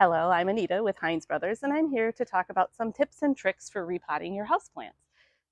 Hello, I'm Anita with Heinz Brothers, and I'm here to talk about some tips and tricks for repotting your houseplants.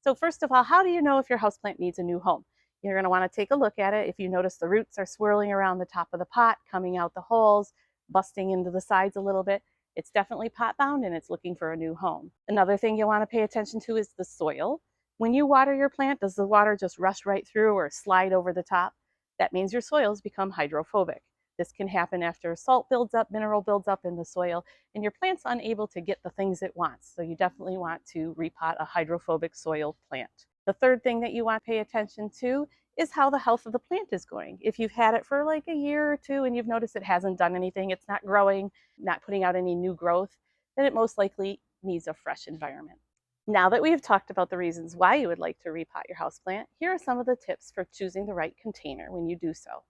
So first of all, how do you know if your houseplant needs a new home? You're going to want to take a look at it. If you notice the roots are swirling around the top of the pot, coming out the holes, busting into the sides a little bit, it's definitely pot bound and it's looking for a new home. Another thing you'll want to pay attention to is the soil. When you water your plant, does the water just rush right through or slide over the top? That means your soils become hydrophobic. This can happen after salt builds up, mineral builds up in the soil, and your plant's unable to get the things it wants. So you definitely want to repot a hydrophobic soil plant. The third thing that you want to pay attention to is how the health of the plant is going. If you've had it for like a year or two and you've noticed it hasn't done anything, it's not growing, not putting out any new growth, then it most likely needs a fresh environment. Now that we've talked about the reasons why you would like to repot your houseplant, here are some of the tips for choosing the right container when you do so.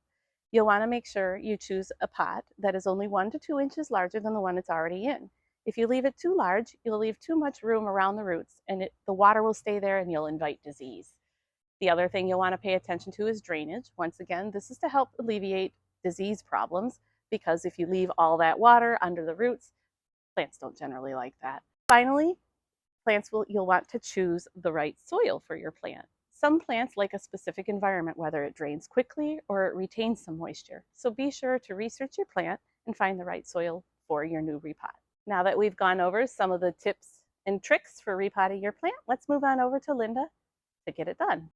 You'll want to make sure you choose a pot that is only 1 to 2 inches larger than the one it's already in. If you leave it too large, you'll leave too much room around the roots and the water will stay there and you'll invite disease. The other thing you'll want to pay attention to is drainage. Once again, this is to help alleviate disease problems because if you leave all that water under the roots, plants don't generally like that. Finally, you'll want to choose the right soil for your plant. Some plants like a specific environment, whether it drains quickly or it retains some moisture. So be sure to research your plant and find the right soil for your new repot. Now that we've gone over some of the tips and tricks for repotting your plant, let's move on over to Linda to get it done.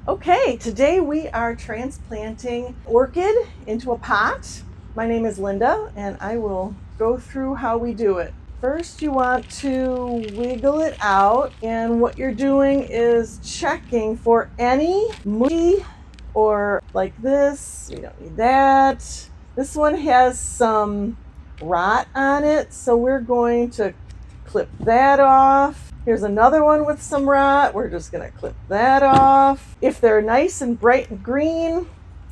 Okay, today we are transplanting orchid into a pot. My name is Linda and I will go through how we do it. First, you want to wiggle it out, and what you're doing is checking for any mushy or like this. You don't need that. This one has some rot on it, so we're going to clip that off. Here's another one with some rot. We're just going to clip that off. If they're nice and bright and green,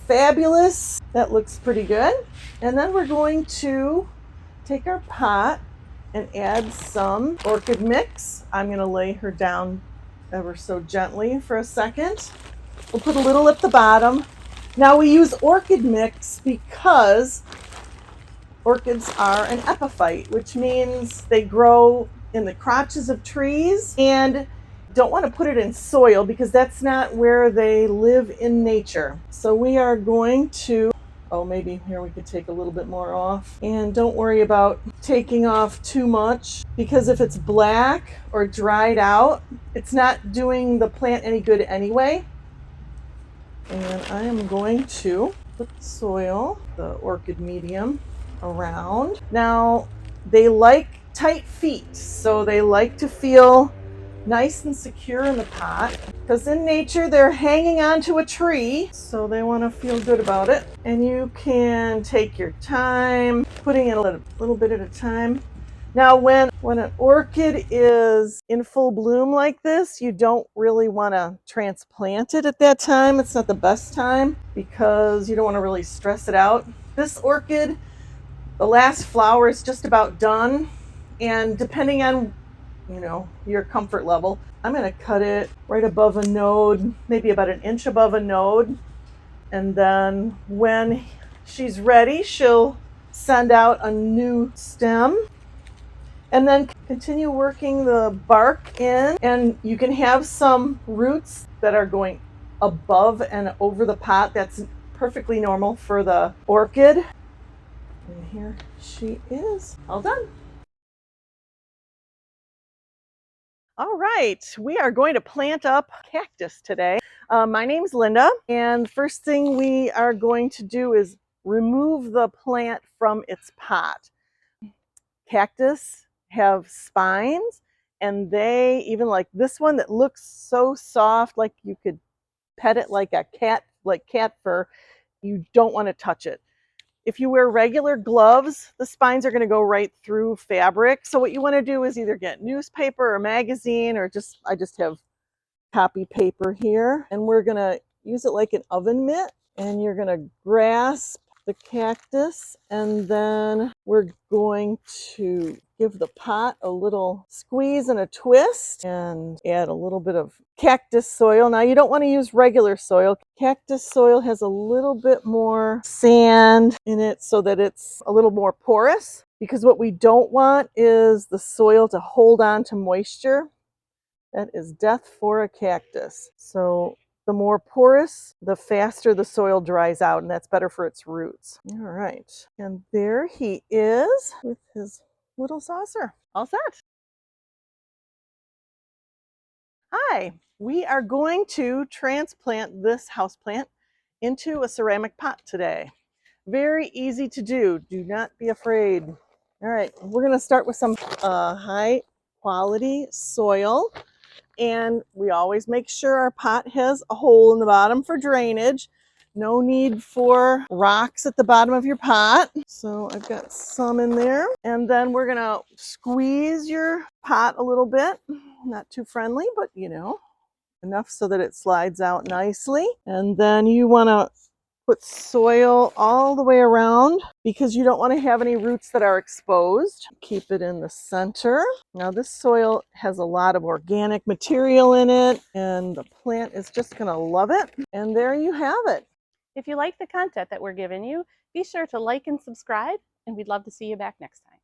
fabulous. That looks pretty good. And then we're going to take our pot and add some orchid mix. I'm going to lay her down ever so gently for a second. We'll put a little at the bottom. Now we use orchid mix because orchids are an epiphyte, which means they grow in the crotches of trees, and don't want to put it in soil because that's not where they live in nature. So we are going to, maybe here we could take a little bit more off. And don't worry about taking off too much, because if it's black or dried out, it's not doing the plant any good anyway. And I am going to put the soil, the orchid medium, around. Now, they like tight feet, so they like to feel nice and secure in the pot, because in nature they're hanging onto a tree, so they want to feel good about it. And you can take your time putting in a little bit at a time. Now when an orchid is in full bloom like this, you don't really want to transplant it at that time. It's not the best time because you don't want to really stress it out. This orchid, the last flower is just about done, and depending on your comfort level, I'm going to cut it right above a node, maybe about an inch above a node. And then when she's ready, she'll send out a new stem. And then continue working the bark in, and you can have some roots that are going above and over the pot. That's perfectly normal for the orchid. And here she is, all done. All right, we are going to plant up cactus today. My name's Linda, and the first thing we are going to do is remove the plant from its pot. Cactus have spines, and they, even like this one that looks so soft, like you could pet it like a cat, like cat fur, you don't want to touch it. If you wear regular gloves, the spines are going to go right through fabric. So what you want to do is either get newspaper or magazine, or I just have copy paper here. And we're going to use it like an oven mitt. And you're going to grasp the cactus. And then we're going to give the pot a little squeeze and a twist and add a little bit of cactus soil. Now you don't want to use regular soil. Cactus soil has a little bit more sand in it so that it's a little more porous, because what we don't want is the soil to hold on to moisture. That is death for a cactus. So the more porous, the faster the soil dries out, and that's better for its roots. All right, and there he is with his little saucer. All set. Hi, we are going to transplant this houseplant into a ceramic pot today. Very easy to do. Do not be afraid. All right, we're going to start with some high quality soil. And we always make sure our pot has a hole in the bottom for drainage. No need for rocks at the bottom of your pot. So I've got some in there. And then we're gonna squeeze your pot a little bit. Not too friendly, but you know, enough so that it slides out nicely. And then you wanna put soil all the way around because you don't want to have any roots that are exposed. Keep it in the center. Now this soil has a lot of organic material in it, and the plant is just going to love it. And there you have it. If you like the content that we're giving you, be sure to like and subscribe, and we'd love to see you back next time.